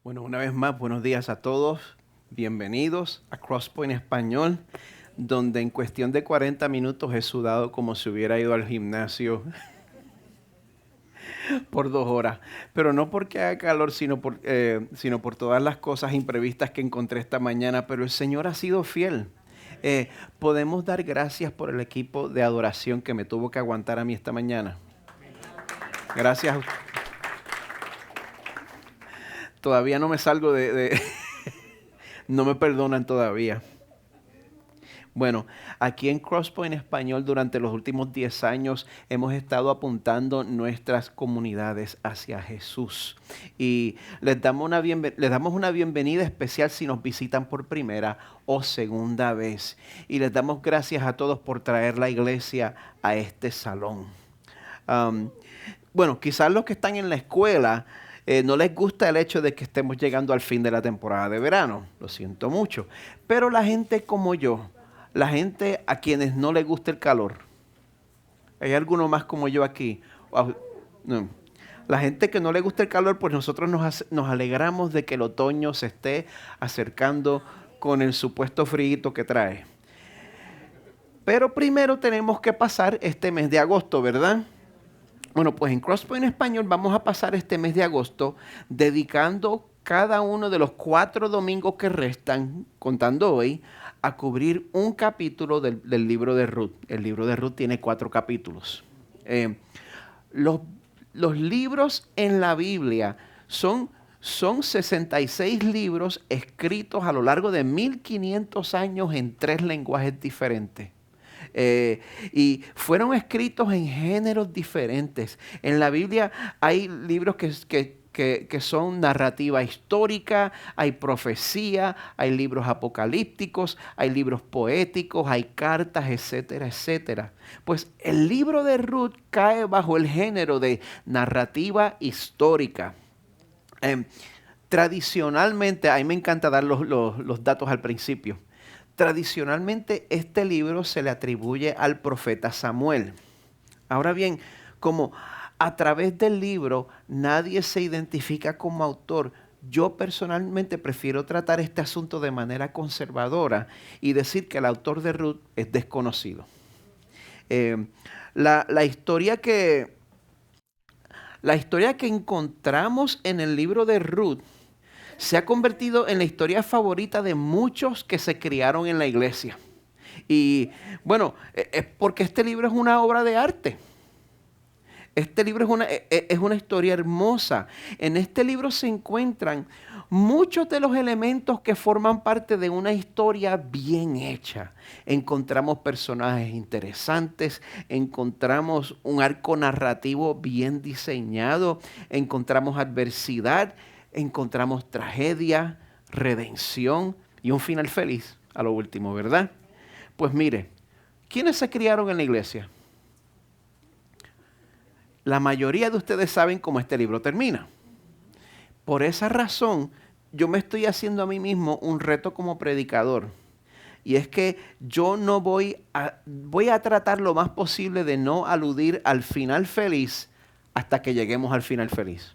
Bueno, una vez más, buenos días a todos. Bienvenidos a Crosspoint Español, donde en cuestión de 40 minutos he sudado como si hubiera ido al gimnasio por 2 horas. Pero no porque haga calor, sino por todas las cosas imprevistas que encontré esta mañana. Pero el Señor ha sido fiel. Podemos dar gracias por el equipo de adoración que me tuvo que aguantar a mí esta mañana. Gracias a ustedes. Todavía no me salgo no me perdonan todavía. Bueno, aquí en Crosspoint Español durante los últimos 10 años hemos estado apuntando nuestras comunidades hacia Jesús. Y les damos una bienvenida especial si nos visitan por primera o segunda vez. Y les damos gracias a todos por traer la iglesia a este salón. Bueno, quizás los que están en la escuela no les gusta el hecho de que estemos llegando al fin de la temporada de verano. Lo siento mucho. Pero la gente como yo, la gente a quienes no les gusta el calor, ¿hay alguno más como yo aquí? No. La gente que no le gusta el calor, pues nosotros nos alegramos de que el otoño se esté acercando con el supuesto frío que trae. Pero primero tenemos que pasar este mes de agosto, ¿verdad? Bueno, pues en Crosspoint Español vamos a pasar este mes de agosto dedicando cada uno de los 4 domingos que restan, contando hoy, a cubrir un capítulo del libro de Ruth. El libro de Ruth tiene 4 capítulos. Los libros en la Biblia son 66 libros escritos a lo largo de 1500 años en 3 lenguajes diferentes. Y fueron escritos en géneros diferentes. En la Biblia hay libros que son narrativa histórica, hay profecía, hay libros apocalípticos, hay libros poéticos, hay cartas, etcétera, etcétera. Pues el libro de Ruth cae bajo el género de narrativa histórica. Tradicionalmente, a mí me encanta dar los datos al principio. Tradicionalmente este libro se le atribuye al profeta Samuel. Ahora bien, como a través del libro nadie se identifica como autor, yo personalmente prefiero tratar este asunto de manera conservadora y decir que el autor de Ruth es desconocido. La historia que encontramos en el libro de Ruth se ha convertido en la historia favorita de muchos que se criaron en la iglesia. Y bueno, es porque este libro es una obra de arte. Este libro es una historia hermosa. En este libro se encuentran muchos de los elementos que forman parte de una historia bien hecha. Encontramos personajes interesantes, encontramos un arco narrativo bien diseñado, encontramos adversidad, encontramos tragedia, redención y un final feliz a lo último, ¿verdad? Pues mire, ¿quiénes se criaron en la iglesia? La mayoría de ustedes saben cómo este libro termina. Por esa razón, yo me estoy haciendo a mí mismo un reto como predicador. Y es que yo no voy a tratar lo más posible de no aludir al final feliz hasta que lleguemos al final feliz.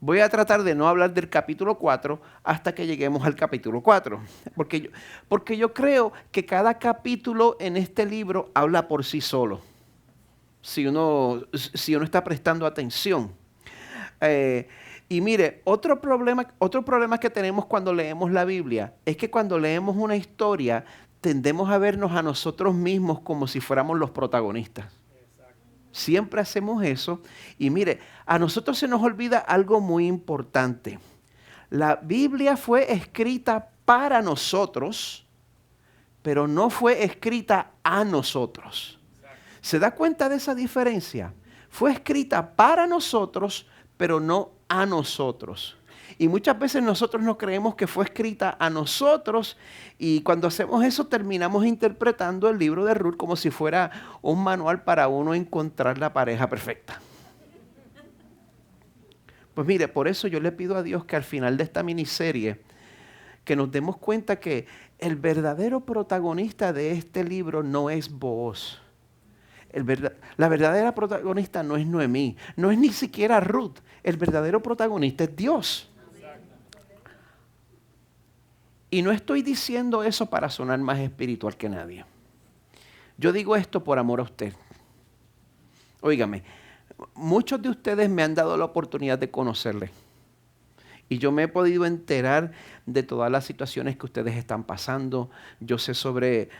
Voy a tratar de no hablar del capítulo 4 hasta que lleguemos al capítulo 4. Porque yo creo que cada capítulo en este libro habla por sí solo. Si uno está prestando atención. Y mire, otro problema que tenemos cuando leemos la Biblia es que cuando leemos una historia tendemos a vernos a nosotros mismos como si fuéramos los protagonistas. Siempre hacemos eso. Y mire, a nosotros se nos olvida algo muy importante. La Biblia fue escrita para nosotros, pero no fue escrita a nosotros. ¿Se da cuenta de esa diferencia? Fue escrita para nosotros, pero no a nosotros. Y muchas veces nosotros nos creemos que fue escrita a nosotros y cuando hacemos eso terminamos interpretando el libro de Ruth como si fuera un manual para uno encontrar la pareja perfecta. Pues mire, por eso yo le pido a Dios que al final de esta miniserie que nos demos cuenta que el verdadero protagonista de este libro no es Booz. La verdadera protagonista no es Noemí, no es ni siquiera Ruth. El verdadero protagonista es Dios. Y no estoy diciendo eso para sonar más espiritual que nadie. Yo digo esto por amor a usted. Óigame, muchos de ustedes me han dado la oportunidad de conocerle. Y yo me he podido enterar de todas las situaciones que ustedes están pasando. Yo sé sobre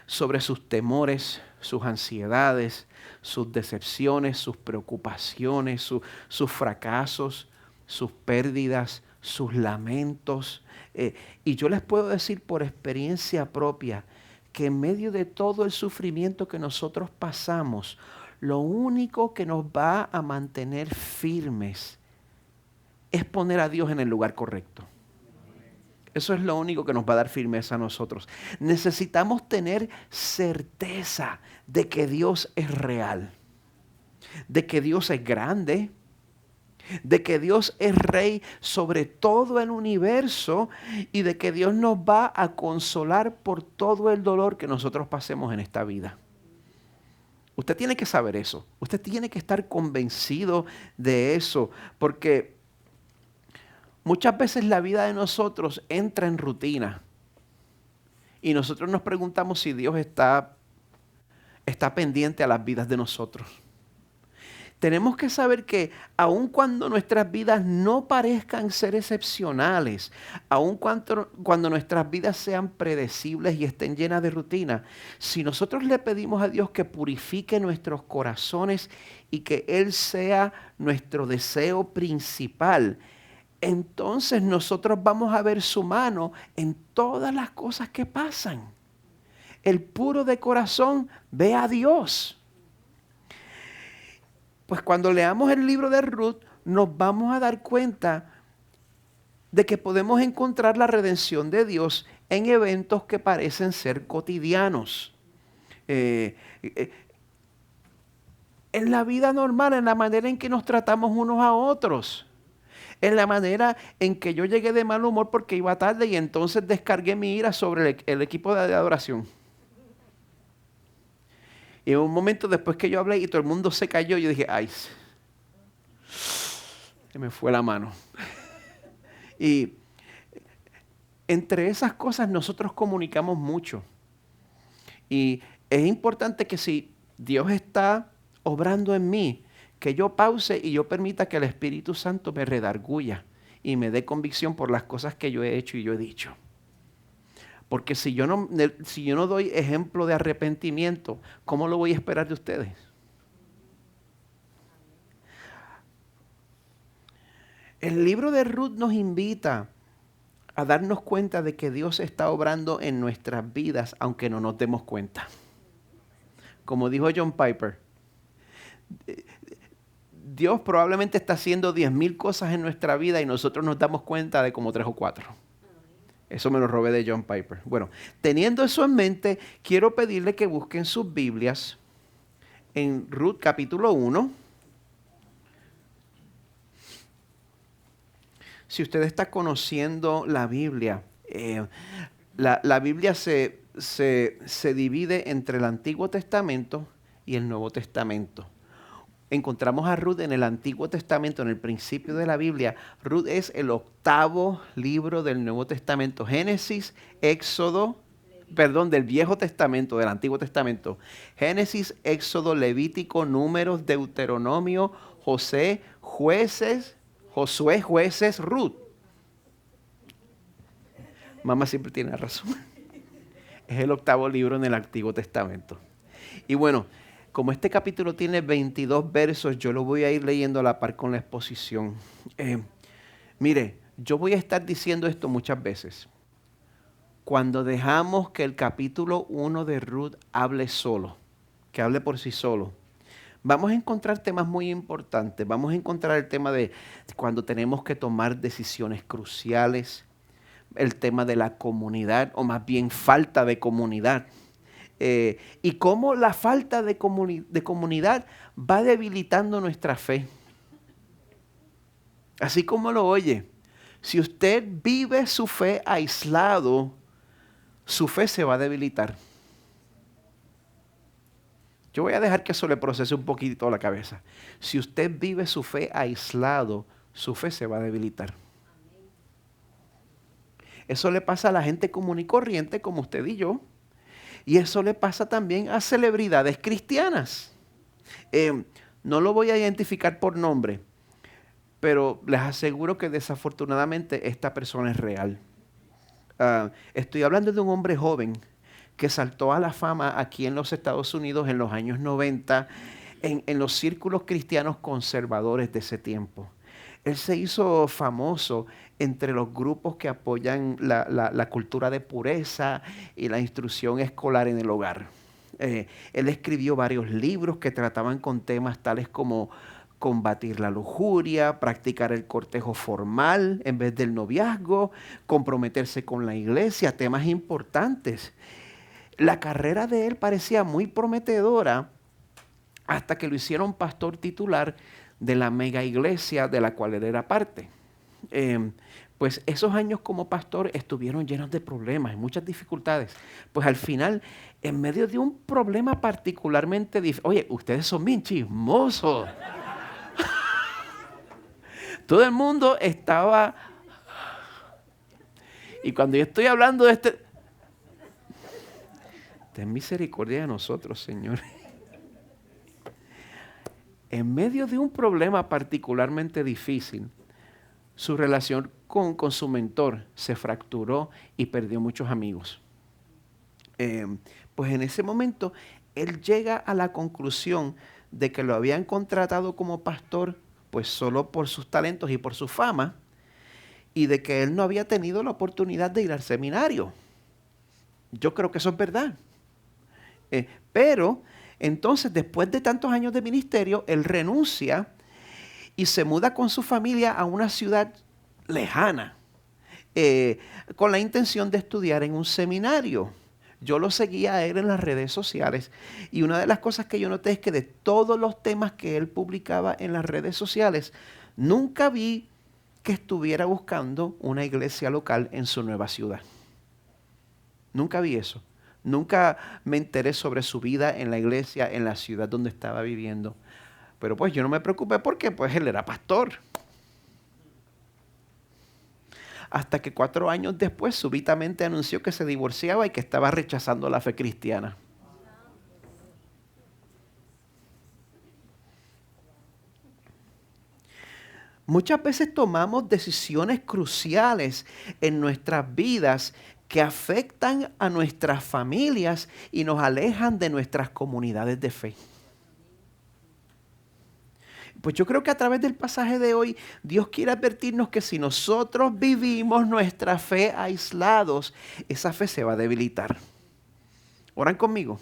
sus temores, sus ansiedades, sus decepciones, sus preocupaciones, sus fracasos, sus pérdidas, sus lamentos. Y yo les puedo decir por experiencia propia que en medio de todo el sufrimiento que nosotros pasamos, lo único que nos va a mantener firmes es poner a Dios en el lugar correcto. Eso es lo único que nos va a dar firmeza a nosotros. Necesitamos tener certeza de que Dios es real, de que Dios es grande, de que Dios es rey sobre todo el universo y de que Dios nos va a consolar por todo el dolor que nosotros pasemos en esta vida. Usted tiene que saber eso. Usted tiene que estar convencido de eso, porque muchas veces la vida de nosotros entra en rutina y nosotros nos preguntamos si Dios está pendiente a las vidas de nosotros. Tenemos que saber que aun cuando nuestras vidas no parezcan ser excepcionales, aun cuando nuestras vidas sean predecibles y estén llenas de rutina, si nosotros le pedimos a Dios que purifique nuestros corazones y que Él sea nuestro deseo principal, entonces nosotros vamos a ver su mano en todas las cosas que pasan. El puro de corazón ve a Dios. Pues cuando leamos el libro de Ruth, nos vamos a dar cuenta de que podemos encontrar la redención de Dios en eventos que parecen ser cotidianos. En la vida normal, en la manera en que nos tratamos unos a otros. En la manera en que yo llegué de mal humor porque iba tarde y entonces descargué mi ira sobre el equipo de adoración. Y en un momento después que yo hablé y todo el mundo se cayó, yo dije, ay, se me fue la mano. Y entre esas cosas nosotros comunicamos mucho. Y es importante que si Dios está obrando en mí, que yo pause y yo permita que el Espíritu Santo me redarguya y me dé convicción por las cosas que yo he hecho y yo he dicho. Porque si yo no doy ejemplo de arrepentimiento, ¿cómo lo voy a esperar de ustedes? El libro de Ruth nos invita a darnos cuenta de que Dios está obrando en nuestras vidas, aunque no nos demos cuenta. Como dijo John Piper, Dios probablemente está haciendo 10,000 cosas en nuestra vida y nosotros nos damos cuenta de como 3 o 4. Eso me lo robé de John Piper. Bueno, teniendo eso en mente, quiero pedirle que busquen sus Biblias en Ruth capítulo 1. Si usted está conociendo la Biblia, la Biblia se divide entre el Antiguo Testamento y el Nuevo Testamento. Encontramos a Ruth en el Antiguo Testamento, en el principio de la Biblia. Ruth es el 8º libro del Nuevo Testamento. Génesis, Éxodo, del Viejo Testamento, del Antiguo Testamento. Génesis, Éxodo, Levítico, Números, Deuteronomio, Josué, Jueces, Ruth. Mamá siempre tiene razón. Es el 8º libro en el Antiguo Testamento. Y bueno, como este capítulo tiene 22 versos, yo lo voy a ir leyendo a la par con la exposición. Mire, yo voy a estar diciendo esto muchas veces. Cuando dejamos que el capítulo 1 de Ruth hable solo, que hable por sí solo, vamos a encontrar temas muy importantes. Vamos a encontrar el tema de cuando tenemos que tomar decisiones cruciales, el tema de la comunidad, o más bien falta de comunidad. Y cómo la falta de comunidad va debilitando nuestra fe. Así como lo oye, si usted vive su fe aislado, su fe se va a debilitar. Yo voy a dejar que eso le procese un poquito la cabeza. Si usted vive su fe aislado, su fe se va a debilitar. Eso le pasa a la gente común y corriente como usted y yo. Y eso le pasa también a celebridades cristianas. No lo voy a identificar por nombre, pero les aseguro que desafortunadamente esta persona es real. Estoy hablando de un hombre joven que saltó a la fama aquí en los Estados Unidos en los años 90, en los círculos cristianos conservadores de ese tiempo. Él se hizo famoso entre los grupos que apoyan la cultura de pureza y la instrucción escolar en el hogar. Él escribió varios libros que trataban con temas tales como combatir la lujuria, practicar el cortejo formal en vez del noviazgo, comprometerse con la iglesia, temas importantes. La carrera de él parecía muy prometedora hasta que lo hicieron pastor titular de la mega iglesia de la cual él era parte. Pues esos años como pastor estuvieron llenos de problemas y muchas dificultades. Pues al final, en medio de un problema particularmente difícil, oye, ustedes son bien chismosos. Todo el mundo estaba, y cuando yo estoy hablando de ten misericordia de nosotros, Señor. En medio de un problema particularmente difícil, su relación con su mentor se fracturó y perdió muchos amigos. Pues en ese momento, él llega a la conclusión de que lo habían contratado como pastor pues solo por sus talentos y por su fama, y de que él no había tenido la oportunidad de ir al seminario. Yo creo que eso es verdad. Pero entonces, después de tantos años de ministerio, él renuncia y se muda con su familia a una ciudad lejana, con la intención de estudiar en un seminario. Yo lo seguía a él en las redes sociales y una de las cosas que yo noté es que de todos los temas que él publicaba en las redes sociales, nunca vi que estuviera buscando una iglesia local en su nueva ciudad. Nunca vi eso. Nunca me enteré sobre su vida en la iglesia, en la ciudad donde estaba viviendo. Pero pues yo no me preocupé porque pues él era pastor. Hasta que 4 años después súbitamente anunció que se divorciaba y que estaba rechazando la fe cristiana. Muchas veces tomamos decisiones cruciales en nuestras vidas que afectan a nuestras familias y nos alejan de nuestras comunidades de fe. Pues yo creo que a través del pasaje de hoy, Dios quiere advertirnos que si nosotros vivimos nuestra fe aislados, esa fe se va a debilitar. ¿Oran conmigo?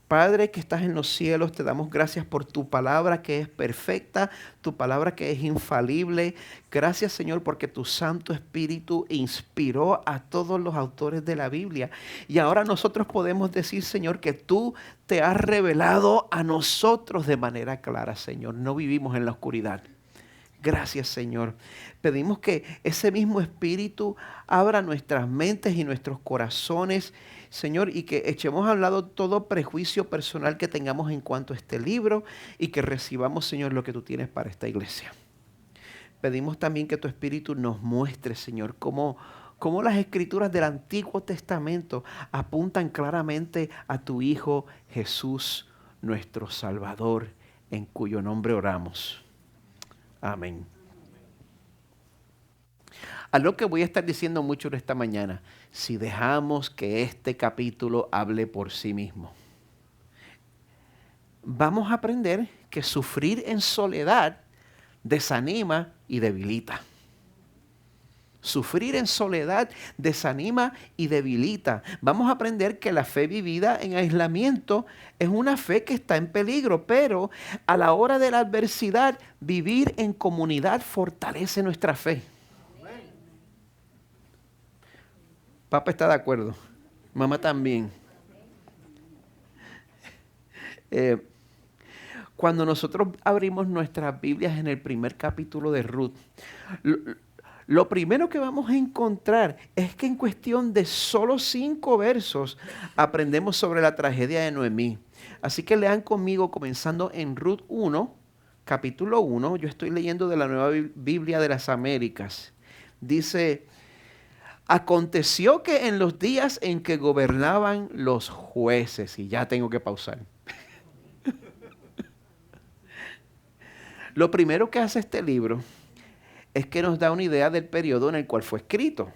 Padre que estás en los cielos, te damos gracias por tu palabra que es perfecta, tu palabra que es infalible. Gracias, Señor, porque tu Santo Espíritu inspiró a todos los autores de la Biblia. Y ahora nosotros podemos decir, Señor, que tú te has revelado a nosotros de manera clara, Señor. No vivimos en la oscuridad. Gracias, Señor. Pedimos que ese mismo Espíritu abra nuestras mentes y nuestros corazones, Señor, y que echemos a un lado todo prejuicio personal que tengamos en cuanto a este libro y que recibamos, Señor, lo que tú tienes para esta iglesia. Pedimos también que tu Espíritu nos muestre, Señor, cómo las Escrituras del Antiguo Testamento apuntan claramente a tu Hijo Jesús, nuestro Salvador, en cuyo nombre oramos. Amén. Algo que voy a estar diciendo mucho en esta mañana, si dejamos que este capítulo hable por sí mismo. Vamos a aprender que sufrir en soledad desanima y debilita. Sufrir en soledad desanima y debilita. Vamos a aprender que la fe vivida en aislamiento es una fe que está en peligro, pero a la hora de la adversidad, vivir en comunidad fortalece nuestra fe. Papá está de acuerdo, mamá también. Cuando nosotros abrimos nuestras Biblias en el primer capítulo de Ruth, lo primero que vamos a encontrar es que en cuestión de solo 5 versos aprendemos sobre la tragedia de Noemí. Así que lean conmigo comenzando en Ruth 1, capítulo 1. Yo estoy leyendo de la Nueva Biblia de las Américas. Dice, Aconteció que en los días en que gobernaban los jueces, y ya tengo que pausar. Lo primero que hace este libro es que nos da una idea del periodo en el cual fue escrito.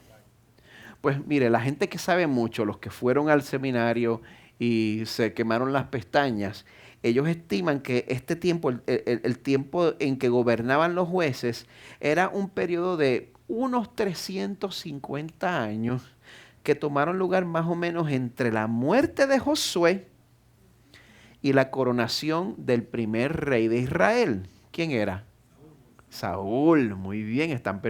Pues mire, la gente que sabe mucho, los que fueron al seminario y se quemaron las pestañas, ellos estiman que este tiempo, el tiempo en que gobernaban los jueces, era un periodo de unos 350 años que tomaron lugar más o menos entre la muerte de Josué y la coronación del primer rey de Israel. ¿Quién era? Saúl. Muy bien, están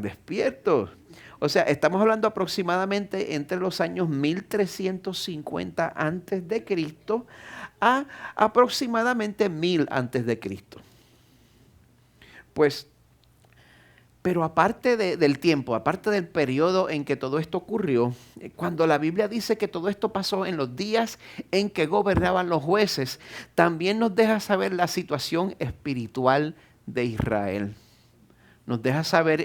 despiertos. O sea, estamos hablando aproximadamente entre los años 1350 antes de Cristo a aproximadamente 1000 antes de Cristo. Pues, pero aparte del tiempo, aparte del periodo en que todo esto ocurrió, cuando la Biblia dice que todo esto pasó en los días en que gobernaban los jueces, también nos deja saber la situación espiritual de Israel. Nos deja saber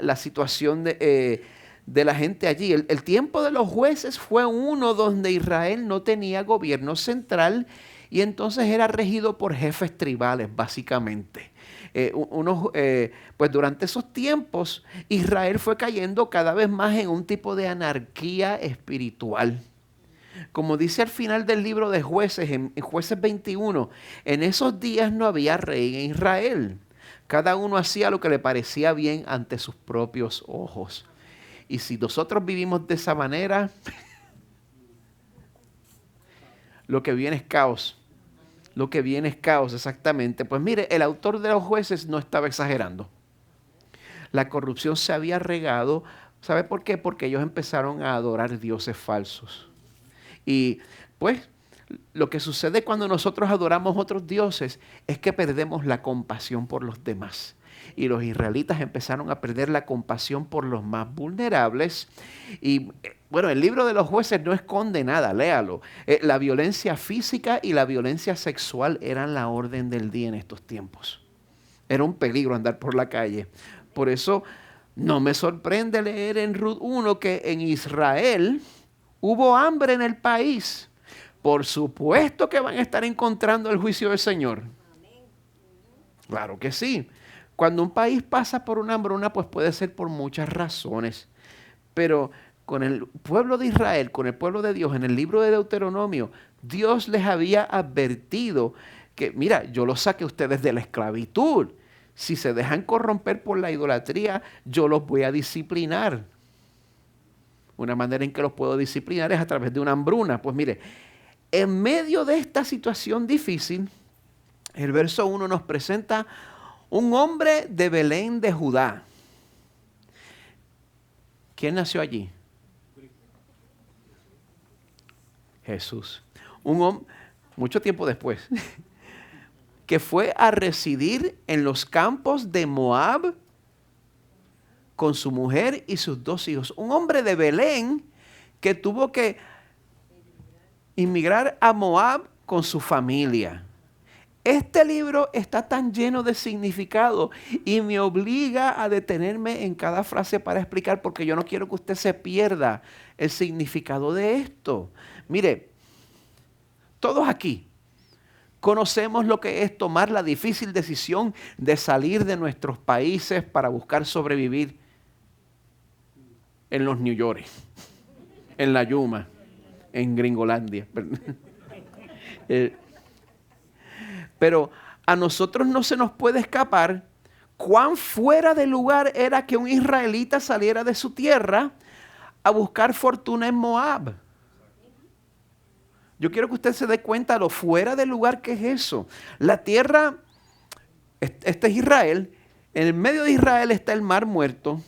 la situación de la gente allí. El tiempo de los jueces fue uno donde Israel no tenía gobierno central y entonces era regido por jefes tribales, básicamente. Pues durante esos tiempos Israel fue cayendo cada vez más en un tipo de anarquía espiritual. Como dice al final del libro de Jueces, en Jueces 21, en esos días no había rey en Israel. Cada uno hacía lo que le parecía bien ante sus propios ojos. Y si nosotros vivimos de esa manera, lo que viene es caos. Lo que viene es caos, exactamente. Pues mire, el autor de los Jueces no estaba exagerando. La corrupción se había regado. ¿Sabe por qué? Porque ellos empezaron a adorar dioses falsos. Y pues lo que sucede cuando nosotros adoramos otros dioses es que perdemos la compasión por los demás. Y los israelitas empezaron a perder la compasión por los más vulnerables. Y bueno, el libro de los Jueces no esconde nada, léalo. La violencia física y la violencia sexual eran la orden del día en estos tiempos. Era un peligro andar por la calle. Por eso no me sorprende leer en Ruth 1 que en Israel hubo hambre en el país. Por supuesto que van a estar encontrando el juicio del Señor. Claro que sí. Cuando un país pasa por una hambruna, pues puede ser por muchas razones. Pero con el pueblo de Israel, con el pueblo de Dios, en el libro de Deuteronomio, Dios les había advertido que, mira, yo los saqué a ustedes de la esclavitud. Si se dejan corromper por la idolatría, yo los voy a disciplinar. Una manera en que los puedo disciplinar es a través de una hambruna. Pues mire, en medio de esta situación difícil, el verso 1 nos presenta un hombre de Belén de Judá. ¿Quién nació allí? Jesús. Un hombre, mucho tiempo después, que fue a residir en los campos de Moab con su mujer y sus 2 hijos. Un hombre de Belén que tuvo que inmigrar a Moab con su familia. Este libro está tan lleno de significado y me obliga a detenerme en cada frase para explicar, porque yo no quiero que usted se pierda el significado de esto. Mire, todos aquí conocemos lo que es tomar la difícil decisión de salir de nuestros países para buscar sobrevivir en los New York, en la Yuma, en Gringolandia. Pero a nosotros no se nos puede escapar cuán fuera de lugar era que un israelita saliera de su tierra a buscar fortuna en Moab. Yo quiero que usted se dé cuenta lo fuera de lugar que es eso. La tierra, este es Israel, en el medio de Israel está el Mar Muerto.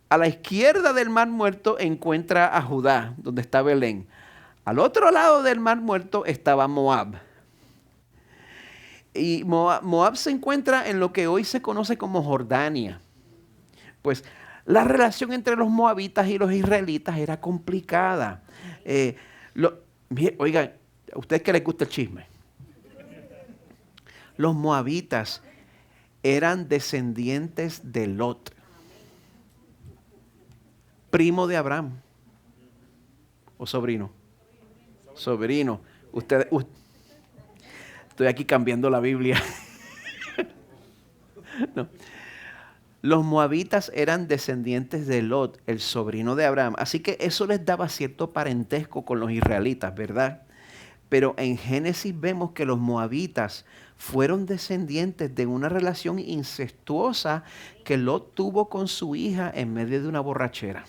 A la izquierda del Mar Muerto encuentra a Judá, donde está Belén. Al otro lado del Mar Muerto estaba Moab. Y Moab se encuentra en lo que hoy se conoce como Jordania. Pues la relación entre los moabitas y los israelitas era complicada. Oigan, a ustedes que les gusta el chisme. Los moabitas eran descendientes de Lot, primo de Abraham. ¿O sobrino? Sobrino. Estoy aquí cambiando la Biblia. No. Los moabitas eran descendientes de Lot, el sobrino de Abraham. Así que eso les daba cierto parentesco con los israelitas, ¿verdad? Pero en Génesis vemos que los moabitas fueron descendientes de una relación incestuosa que Lot tuvo con su hija en medio de una borrachera.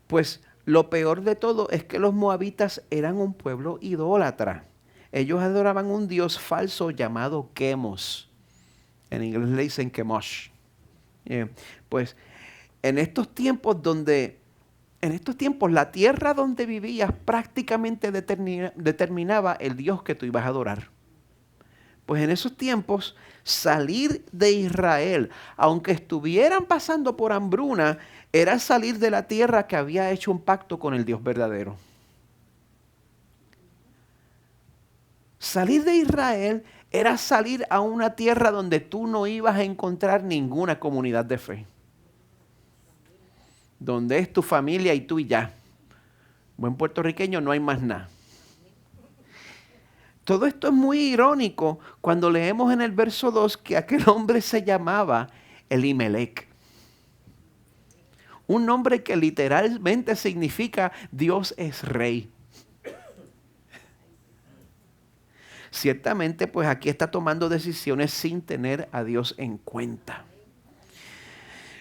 Pues lo peor de todo es que los moabitas eran un pueblo idólatra. Ellos adoraban un dios falso llamado Quemos. En inglés le dicen Chemosh. Pues en estos tiempos la tierra donde vivías prácticamente determinaba el Dios que tú ibas a adorar. Pues en esos tiempos salir de Israel, aunque estuvieran pasando por hambruna, era salir de la tierra que había hecho un pacto con el Dios verdadero. Salir de Israel era salir a una tierra donde tú no ibas a encontrar ninguna comunidad de fe. Donde es tu familia y tú y ya. Buen puertorriqueño, no hay más nada. Todo esto es muy irónico cuando leemos en el verso 2 que aquel hombre se llamaba Elimelec. Un nombre que literalmente significa Dios es rey. Ciertamente, pues aquí está tomando decisiones sin tener a Dios en cuenta.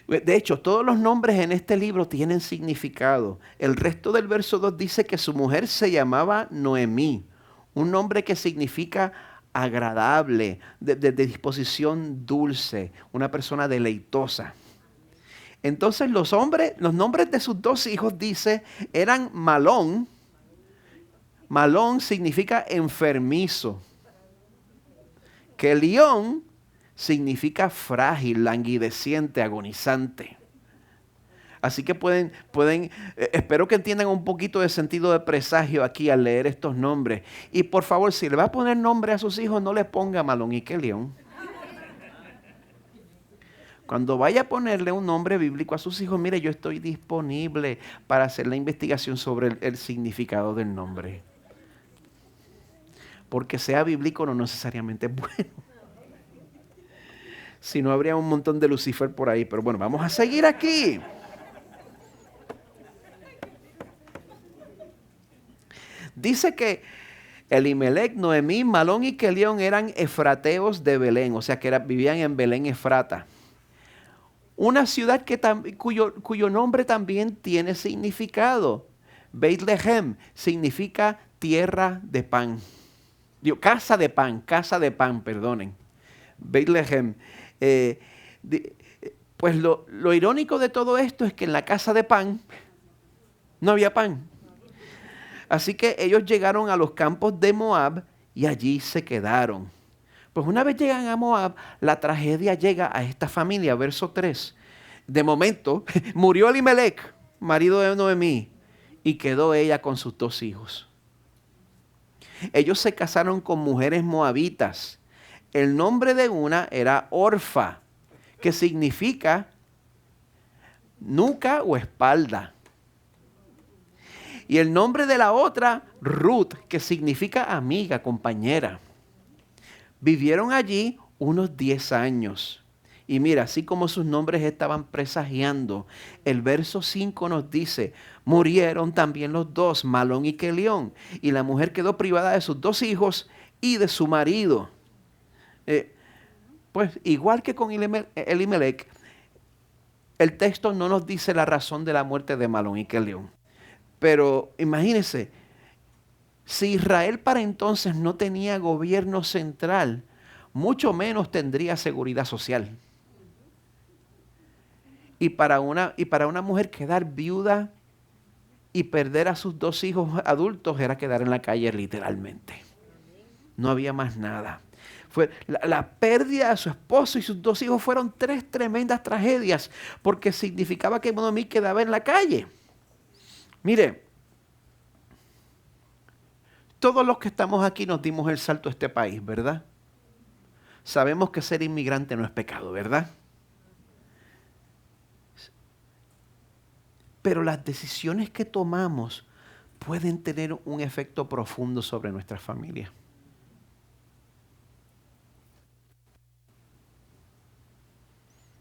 De hecho, todos los nombres en este libro tienen significado. El resto del verso 2 dice que su mujer se llamaba Noemí, un nombre que significa agradable, de disposición dulce, una persona deleitosa. Entonces los nombres de sus dos hijos, dice, eran Malón. Malón significa enfermizo. Kelión significa frágil, languideciente, agonizante. Así que espero que entiendan un poquito de sentido de presagio aquí al leer estos nombres. Y por favor, si le va a poner nombre a sus hijos, no le ponga Malón y Kelión. Cuando vaya a ponerle un nombre bíblico a sus hijos, mire, yo estoy disponible para hacer la investigación sobre el significado del nombre. Porque sea bíblico no necesariamente es bueno. Si no, habría un montón de Lucifer por ahí. Pero bueno, vamos a seguir aquí. Dice que Elimelec, Noemí, Malón y Kelión eran efrateos de Belén. O sea, que vivían en Belén, Efrata. Una ciudad cuyo nombre también tiene significado. Beit Lehem significa tierra de pan. Digo, casa de pan, perdonen. Beit Lehem. Pues lo irónico de todo esto es que en la casa de pan no había pan. Así que ellos llegaron a los campos de Moab y allí se quedaron. Pues una vez llegan a Moab, la tragedia llega a esta familia, verso 3. De momento, murió Elimelec, marido de Noemí, y quedó ella con sus dos hijos. Ellos se casaron con mujeres moabitas. El nombre de una era Orfa, que significa nuca o espalda. Y el nombre de la otra, Ruth, que significa amiga, compañera. Vivieron allí unos 10 años. Y mira, así como sus nombres estaban presagiando, el verso 5 nos dice, murieron también los dos, Malón y Kelión, y la mujer quedó privada de sus dos hijos y de su marido. Pues igual que con Elimelec, el texto no nos dice la razón de la muerte de Malón y Kelión. Pero imagínense, si Israel para entonces no tenía gobierno central, mucho menos tendría seguridad social. Y para una mujer quedar viuda y perder a sus dos hijos adultos era quedar en la calle literalmente. No había más nada. La pérdida de su esposo y sus dos hijos fueron 3 tremendas tragedias porque significaba que Noemí quedaba en la calle. Mire, todos los que estamos aquí nos dimos el salto a este país, ¿verdad? sabemos que ser inmigrante no es pecado, ¿verdad? Pero las decisiones que tomamos pueden tener un efecto profundo sobre nuestra familia.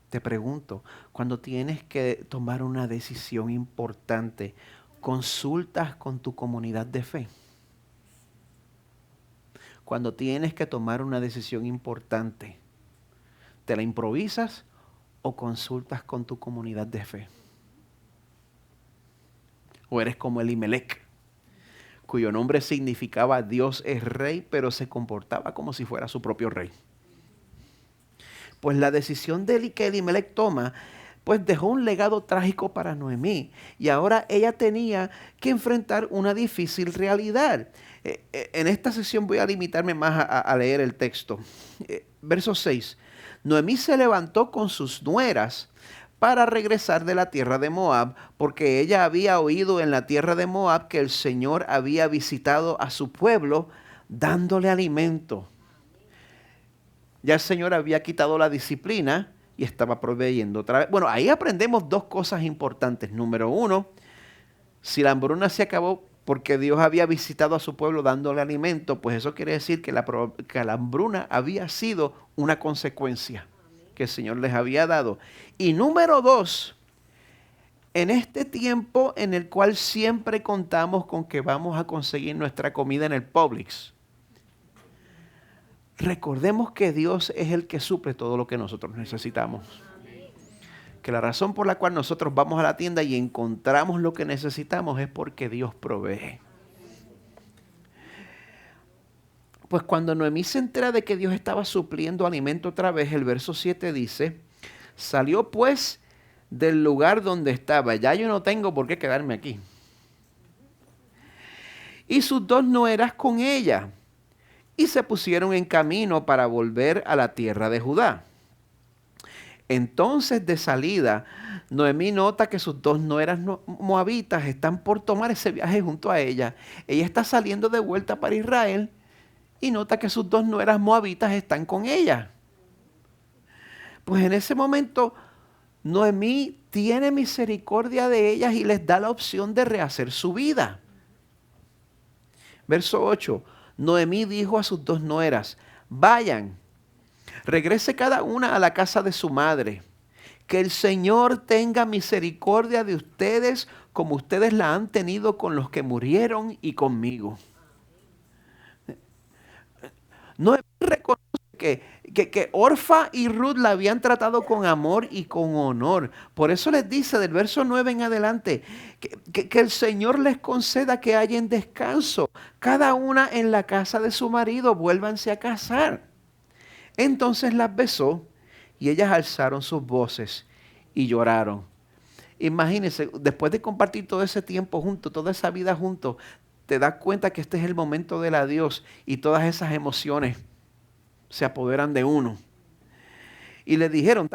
Te pregunto, cuando tienes que tomar una decisión importante, ¿consultas con tu comunidad de fe? Cuando tienes que tomar una decisión importante, ¿te la improvisas o consultas con tu comunidad de fe? ¿O eres como Elimelec, cuyo nombre significaba Dios es rey, pero se comportaba como si fuera su propio rey? Pues la decisión que Elimelec toma, pues dejó un legado trágico para Noemí. Y ahora ella tenía que enfrentar una difícil realidad. En esta sesión voy a limitarme más a leer el texto. Verso 6. Noemí se levantó con sus nueras para regresar de la tierra de Moab, porque ella había oído en la tierra de Moab que el Señor había visitado a su pueblo dándole alimento. Ya el Señor había quitado la disciplina y estaba proveyendo otra vez. Bueno, ahí aprendemos dos cosas importantes. Número uno, si la hambruna se acabó porque Dios había visitado a su pueblo dándole alimento, pues eso quiere decir que la hambruna había sido una consecuencia que el Señor les había dado. Y número dos, en este tiempo en el cual siempre contamos con que vamos a conseguir nuestra comida en el Publix, recordemos que Dios es el que suple todo lo que nosotros necesitamos. Que la razón por la cual nosotros vamos a la tienda y encontramos lo que necesitamos es porque Dios provee. Pues cuando Noemí se entera de que Dios estaba supliendo alimento otra vez, el verso 7 dice, salió pues del lugar donde estaba. Ya yo no tengo por qué quedarme aquí. Y sus dos nueras con ella. Y se pusieron en camino para volver a la tierra de Judá. Entonces de salida, Noemí nota que sus dos nueras moabitas están por tomar ese viaje junto a ella. Ella está saliendo de vuelta para Israel y nota que sus dos nueras moabitas están con ella. Pues en ese momento, Noemí tiene misericordia de ellas y les da la opción de rehacer su vida. Verso 8. Noemí dijo a sus dos nueras, vayan, regrese cada una a la casa de su madre. Que el Señor tenga misericordia de ustedes como ustedes la han tenido con los que murieron y conmigo. Noemí reconoce que Orfa y Ruth la habían tratado con amor y con honor. Por eso les dice del verso 9 en adelante que el Señor les conceda que hallen descanso. Cada una en la casa de su marido, vuélvanse a casar. Entonces las besó y ellas alzaron sus voces y lloraron. Imagínense, después de compartir todo ese tiempo juntos, toda esa vida juntos, te das cuenta que este es el momento del adiós y todas esas emociones se apoderan de uno. Y le dijeron,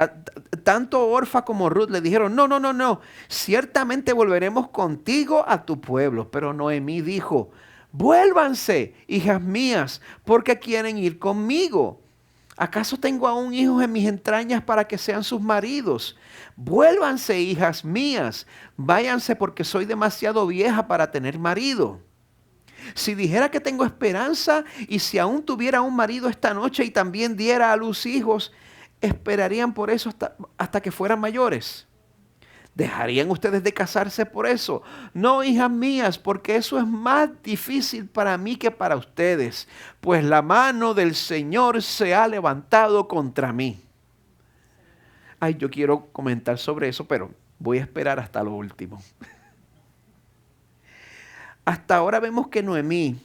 tanto Orfa como Ruth le dijeron, no, ciertamente volveremos contigo a tu pueblo. Pero Noemí dijo, vuélvanse, hijas mías, porque quieren ir conmigo. ¿Acaso tengo aún hijos en mis entrañas para que sean sus maridos? Vuélvanse, hijas mías, váyanse porque soy demasiado vieja para tener marido. Si dijera que tengo esperanza y si aún tuviera un marido esta noche y también diera a luz hijos, esperarían por eso hasta que fueran mayores. ¿Dejarían ustedes de casarse por eso? No, hijas mías, porque eso es más difícil para mí que para ustedes, pues la mano del Señor se ha levantado contra mí. Ay, yo quiero comentar sobre eso, pero voy a esperar hasta lo último. Hasta ahora vemos que Noemí,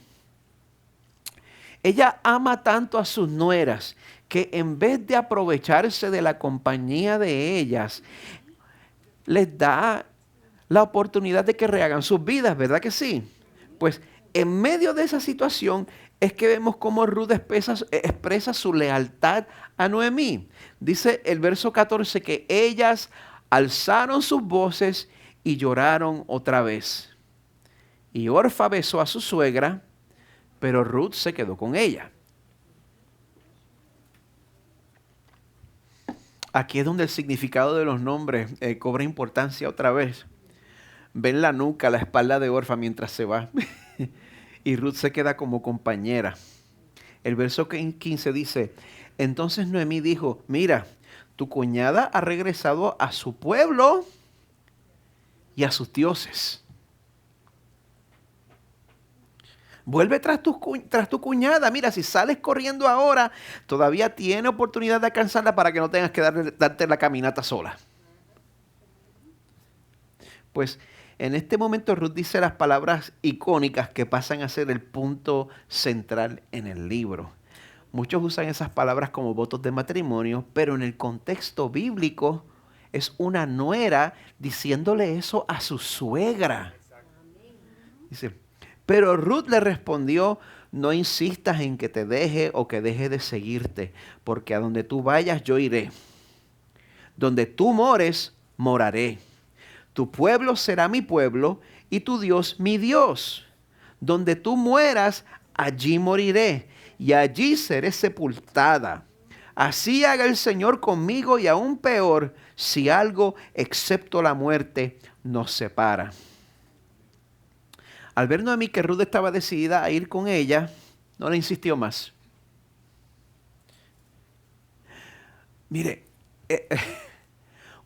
ella ama tanto a sus nueras que en vez de aprovecharse de la compañía de ellas, les da la oportunidad de que rehagan sus vidas, ¿verdad que sí? Pues en medio de esa situación es que vemos cómo Ruth expresa su lealtad a Noemí. Dice el verso 14 que ellas alzaron sus voces y lloraron otra vez. Y Orfa besó a su suegra, pero Ruth se quedó con ella. Aquí es donde el significado de los nombres cobra importancia otra vez. Ven la nuca, la espalda de Orfa mientras se va. Y Ruth se queda como compañera. El verso 15 dice, entonces Noemí dijo, mira, tu cuñada ha regresado a su pueblo y a sus dioses. Vuelve tras tu cuñada. Mira, si sales corriendo ahora, todavía tiene oportunidad de alcanzarla para que no tengas que darte la caminata sola. Pues en este momento Ruth dice las palabras icónicas que pasan a ser el punto central en el libro. Muchos usan esas palabras como votos de matrimonio, pero en el contexto bíblico es una nuera diciéndole eso a su suegra. Dice, pero Ruth le respondió, no insistas en que te deje o que deje de seguirte, porque a donde tú vayas yo iré. Donde tú mores, moraré. Tu pueblo será mi pueblo y tu Dios mi Dios. Donde tú mueras, allí moriré y allí seré sepultada. Así haga el Señor conmigo y aún peor, si algo excepto la muerte nos separa. Al ver Noemí que Ruth estaba decidida a ir con ella, no le insistió más. Mire,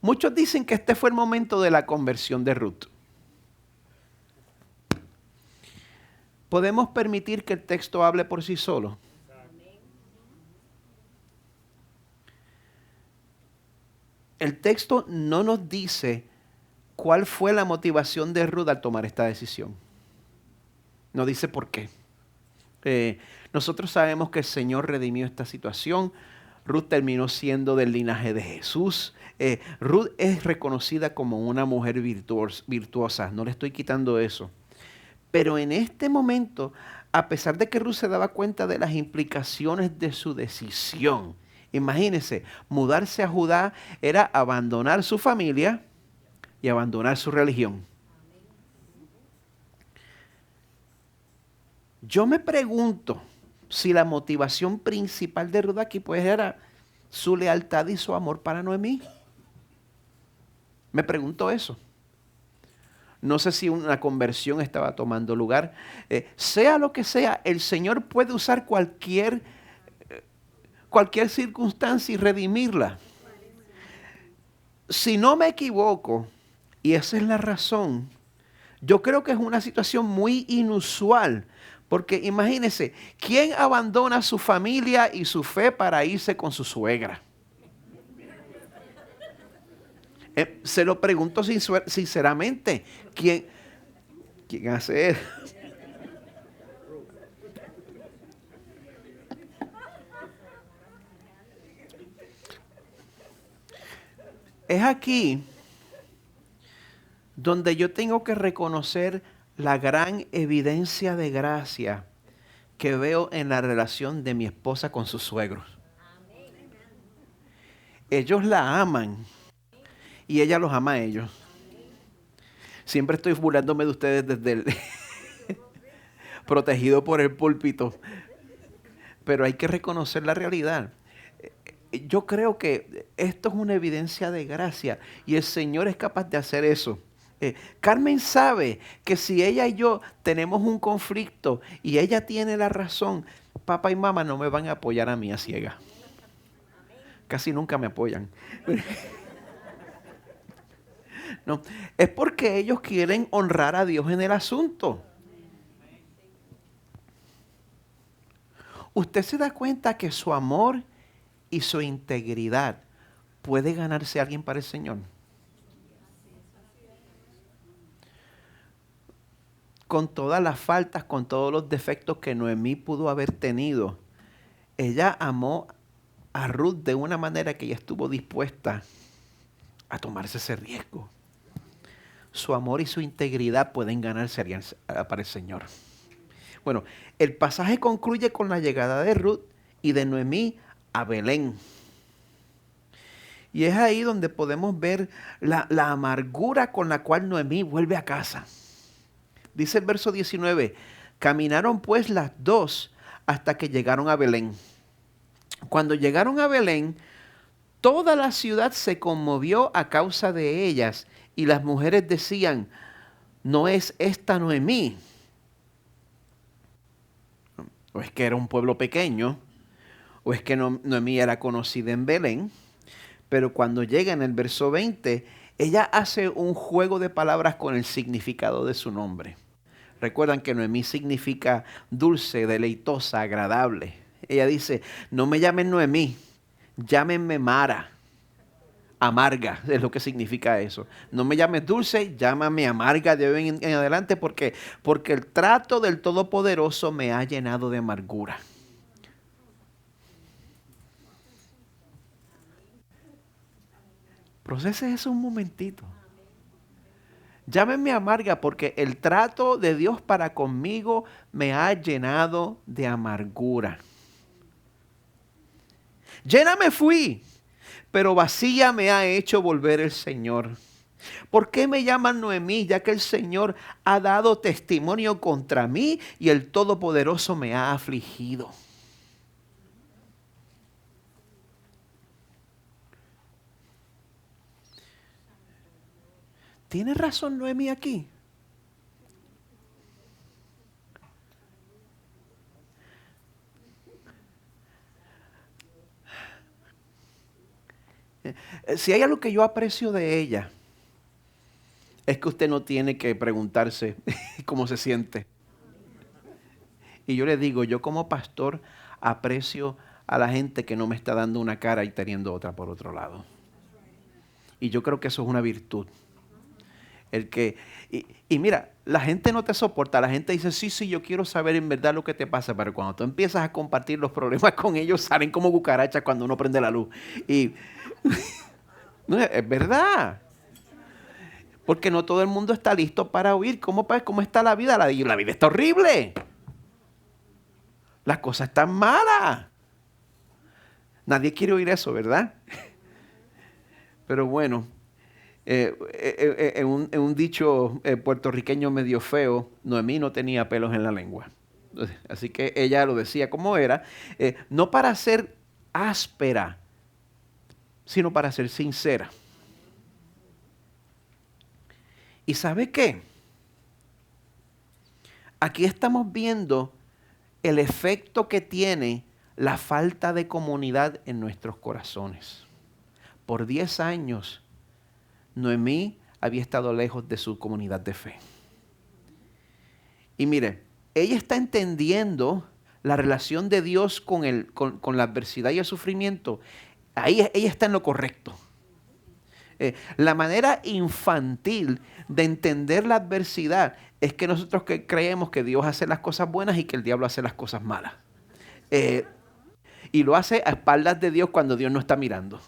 muchos dicen que este fue el momento de la conversión de Ruth. ¿Podemos permitir que el texto hable por sí solo? El texto no nos dice cuál fue la motivación de Ruth al tomar esta decisión. No dice por qué. Nosotros sabemos que el Señor redimió esta situación. Ruth terminó siendo del linaje de Jesús. Ruth es reconocida como una mujer virtuosa. No le estoy quitando eso. Pero en este momento, a pesar de que Ruth se daba cuenta de las implicaciones de su decisión, imagínense, mudarse a Judá era abandonar su familia y abandonar su religión. Yo me pregunto si la motivación principal de Ruth aquí pues era su lealtad y su amor para Noemí. Me pregunto eso. No sé si una conversión estaba tomando lugar. Sea lo que sea, el Señor puede usar cualquier circunstancia y redimirla. Si no me equivoco, y esa es la razón, yo creo que es una situación muy inusual. Porque imagínense, ¿quién abandona su familia y su fe para irse con su suegra? Se lo pregunto sinceramente, ¿quién hace eso? Es aquí donde yo tengo que reconocer la gran evidencia de gracia que veo en la relación de mi esposa con sus suegros. Ellos la aman y ella los ama a ellos. Siempre estoy burlándome de ustedes desde el protegido por el púlpito, pero hay que reconocer la realidad. Yo creo que esto es una evidencia de gracia y el Señor es capaz de hacer eso. Carmen sabe que si ella y yo tenemos un conflicto y ella tiene la razón, papá y mamá no me van a apoyar a mí a ciegas. Casi nunca me apoyan. No, es porque ellos quieren honrar a Dios en el asunto. Usted se da cuenta que su amor y su integridad puede ganarse a alguien para el Señor. Con todas las faltas, con todos los defectos que Noemí pudo haber tenido, ella amó a Ruth de una manera que ella estuvo dispuesta a tomarse ese riesgo. Su amor y su integridad pueden ganarse para el Señor. Bueno, el pasaje concluye con la llegada de Ruth y de Noemí a Belén. Y es ahí donde podemos ver la amargura con la cual Noemí vuelve a casa. Dice el verso 19, caminaron pues las dos hasta que llegaron a Belén. Cuando llegaron a Belén, Toda la ciudad se conmovió a causa de ellas y las mujeres decían, ¿no es esta Noemí? ¿O es que era un pueblo pequeño? ¿O es que Noemí era conocida en Belén? Pero cuando llega en el verso 20, ella hace un juego de palabras con el significado de su nombre. Recuerdan que Noemí significa dulce, deleitosa, agradable. Ella dice, no me llamen Noemí, llámenme Mara. Amarga es lo que significa eso. No me llames dulce, llámame amarga de hoy en adelante porque el trato del Todopoderoso me ha llenado de amargura. Procese eso un momentito. Llámenme amarga porque el trato de Dios para conmigo me ha llenado de amargura. Llena me fui, pero vacía me ha hecho volver el Señor. ¿Por qué me llaman Noemí? Ya que el Señor ha dado testimonio contra mí y el Todopoderoso me ha afligido. ¿Tiene razón Noemí aquí? Si hay algo que yo aprecio de ella, es que usted no tiene que preguntarse cómo se siente. Y yo le digo, yo como pastor aprecio a la gente que no me está dando una cara y teniendo otra por otro lado. Y yo creo que eso es una virtud. Y mira, la gente no te soporta, la gente dice, sí, yo quiero saber en verdad lo que te pasa, pero cuando tú empiezas a compartir los problemas con ellos, salen como cucarachas cuando uno prende la luz. Y no, es verdad. Porque no todo el mundo está listo para oír cómo está la vida. La vida está horrible. Las cosas están malas. Nadie quiere oír eso, ¿verdad? Pero bueno, en un dicho puertorriqueño medio feo, Noemí no tenía pelos en la lengua. Así que ella lo decía como era, no para ser áspera, sino para ser sincera. ¿Y sabe qué? Aquí estamos viendo el efecto que tiene la falta de comunidad en nuestros corazones. Por 10 años, Noemí había estado lejos de su comunidad de fe. Y mire, ella está entendiendo la relación de Dios con la adversidad y el sufrimiento. Ahí ella está en lo correcto. La manera infantil de entender la adversidad es que nosotros creemos que Dios hace las cosas buenas y que el diablo hace las cosas malas. Y lo hace a espaldas de Dios cuando Dios no está mirando.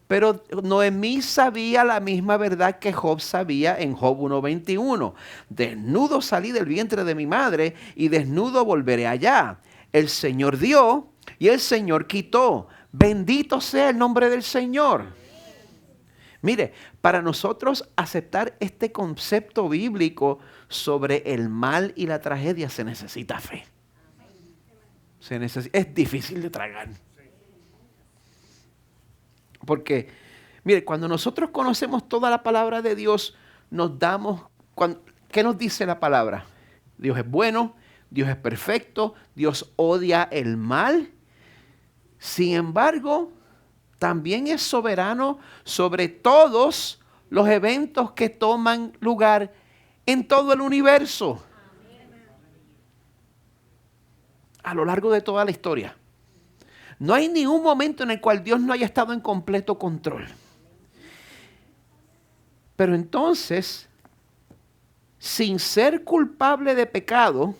Pero Noemí sabía la misma verdad que Job sabía en Job 1:21. Desnudo salí del vientre de mi madre y desnudo volveré allá. El Señor dio y el Señor quitó. Bendito sea el nombre del Señor. Mire, para nosotros aceptar este concepto bíblico sobre el mal y la tragedia se necesita fe. Es difícil de tragar. Porque, mire, cuando nosotros conocemos toda la palabra de Dios, ¿qué nos dice la palabra? Dios es bueno, Dios es perfecto, Dios odia el mal. Sin embargo, también es soberano sobre todos los eventos que toman lugar en todo el universo. A lo largo de toda la historia. No hay ni un momento en el cual Dios no haya estado en completo control. Pero entonces, sin ser culpable de pecado,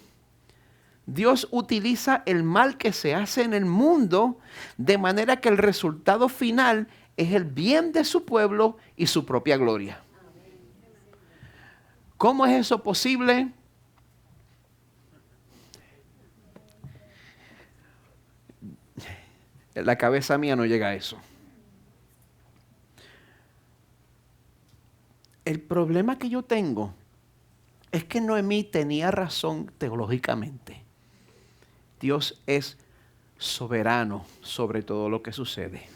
Dios utiliza el mal que se hace en el mundo de manera que el resultado final es el bien de su pueblo y su propia gloria. ¿Cómo es eso posible? La cabeza mía no llega a eso. El problema que yo tengo es que Noemí tenía razón teológicamente. Dios es soberano sobre todo lo que sucede.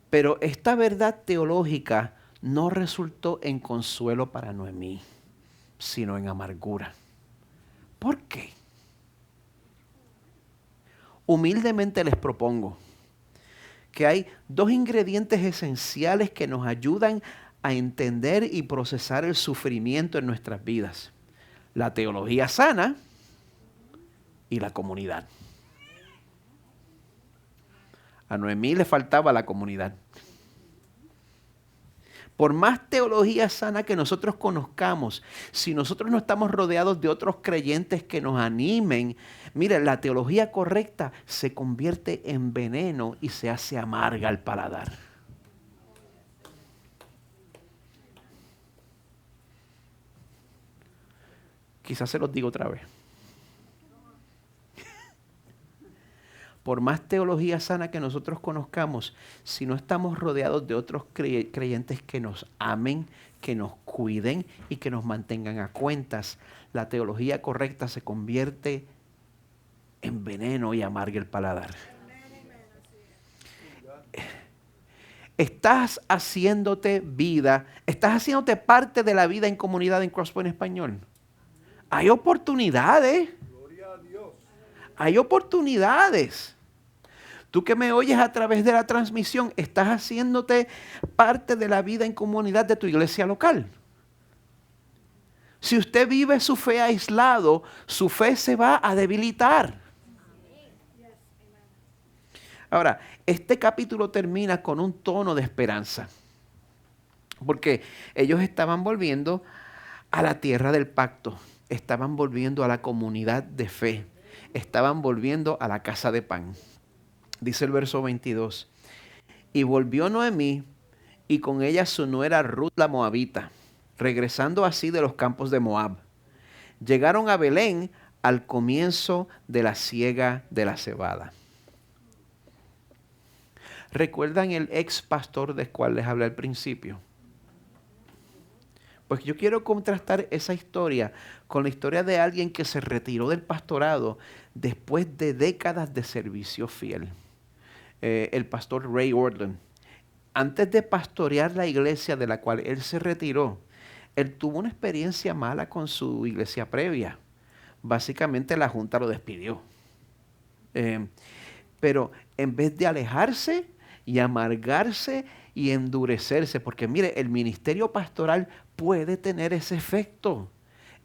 Pero esta verdad teológica no resultó en consuelo para Noemí, sino en amargura. ¿Por qué? Humildemente les propongo que hay dos ingredientes esenciales que nos ayudan a entender y procesar el sufrimiento en nuestras vidas: la teología sana y la comunidad. A Noemí le faltaba la comunidad. Por más teología sana que nosotros conozcamos, si nosotros no estamos rodeados de otros creyentes que nos animen, mire, la teología correcta se convierte en veneno y se hace amarga al paladar. Quizás se los digo otra vez. Por más teología sana que nosotros conozcamos, si no estamos rodeados de otros creyentes que nos amen, que nos cuiden y que nos mantengan a cuentas, la teología correcta se convierte en veneno y amarga el paladar. Estás haciéndote vida, estás haciéndote parte de la vida en comunidad en Crosspoint Español. Hay oportunidades. Hay oportunidades. Tú que me oyes a través de la transmisión, estás haciéndote parte de la vida en comunidad de tu iglesia local. Si usted vive su fe aislado, su fe se va a debilitar. Ahora, este capítulo termina con un tono de esperanza, porque ellos estaban volviendo a la tierra del pacto, estaban volviendo a la comunidad de fe, estaban volviendo a la casa de pan. Dice el verso 22, y volvió Noemí y con ella su nuera Ruth la moabita, regresando así de los campos de Moab. Llegaron a Belén al comienzo de la siega de la cebada. ¿Recuerdan el ex pastor del cual les hablé al principio? Pues yo quiero contrastar esa historia con la historia de alguien que se retiró del pastorado después de décadas de servicio fiel. El pastor Ray Ortlund. Antes de pastorear la iglesia de la cual él se retiró, él tuvo una experiencia mala con su iglesia previa. Básicamente la junta lo despidió. Pero en vez de alejarse y amargarse y endurecerse, porque mire, el ministerio pastoral puede tener ese efecto.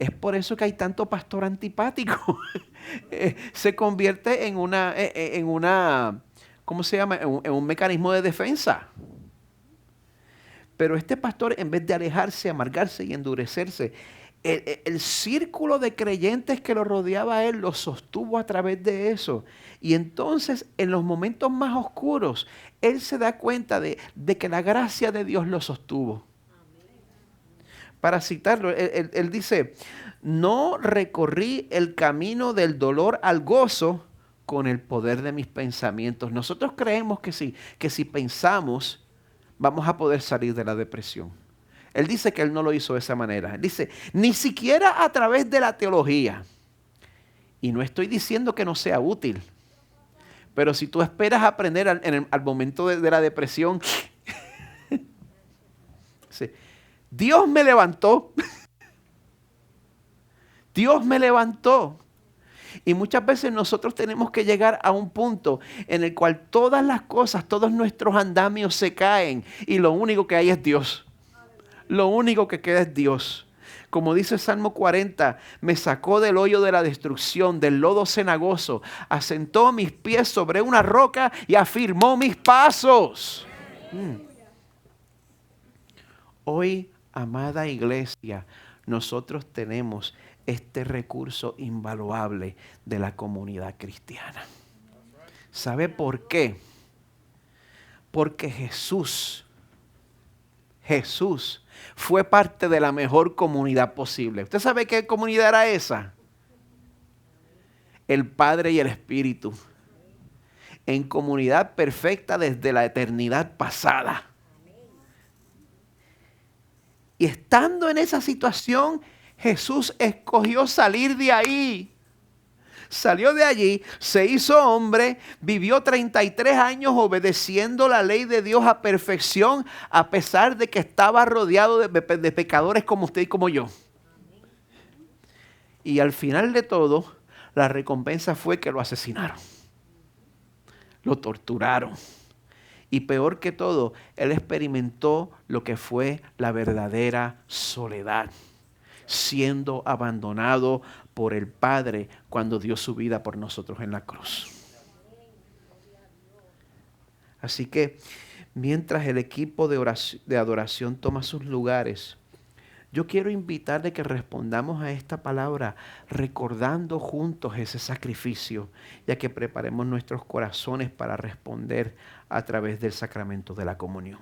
Es por eso que hay tanto pastor antipático. Se convierte en una ¿cómo se llama? En un mecanismo de defensa. Pero este pastor, en vez de alejarse, amargarse y endurecerse, el círculo de creyentes que lo rodeaba a él lo sostuvo a través de eso. Y entonces, en los momentos más oscuros, él se da cuenta de que la gracia de Dios lo sostuvo. Para citarlo, él dice, no recorrí el camino del dolor al gozo con el poder de mis pensamientos. Nosotros creemos que si pensamos, vamos a poder salir de la depresión. Él dice que él no lo hizo de esa manera. Él dice, ni siquiera a través de la teología. Y no estoy diciendo que no sea útil. Pero si tú esperas aprender al momento de la depresión, Dios me levantó. Dios me levantó. Y muchas veces nosotros tenemos que llegar a un punto en el cual todas las cosas, todos nuestros andamios se caen y lo único que hay es Dios. Lo único que queda es Dios. Como dice el Salmo 40, me sacó del hoyo de la destrucción, del lodo cenagoso, asentó mis pies sobre una roca y afirmó mis pasos. Hoy, amada iglesia, nosotros tenemos este recurso invaluable de la comunidad cristiana. ¿Sabe por qué? Porque Jesús fue parte de la mejor comunidad posible. ¿Usted sabe qué comunidad era esa? El Padre y el Espíritu. En comunidad perfecta desde la eternidad pasada. Y estando en esa situación, Jesús escogió salir de ahí. salió de allí, se hizo hombre, vivió 33 años obedeciendo la ley de Dios a perfección, a pesar de que estaba rodeado de pecadores como usted y como yo. Y al final de todo, la recompensa fue que lo asesinaron. Lo torturaron. Y peor que todo, él experimentó lo que fue la verdadera soledad, siendo abandonado por el Padre cuando dio su vida por nosotros en la cruz. Así que mientras el equipo de adoración toma sus lugares, yo quiero invitarle que respondamos a esta palabra recordando juntos ese sacrificio, ya que preparemos nuestros corazones para responder a través del sacramento de la comunión.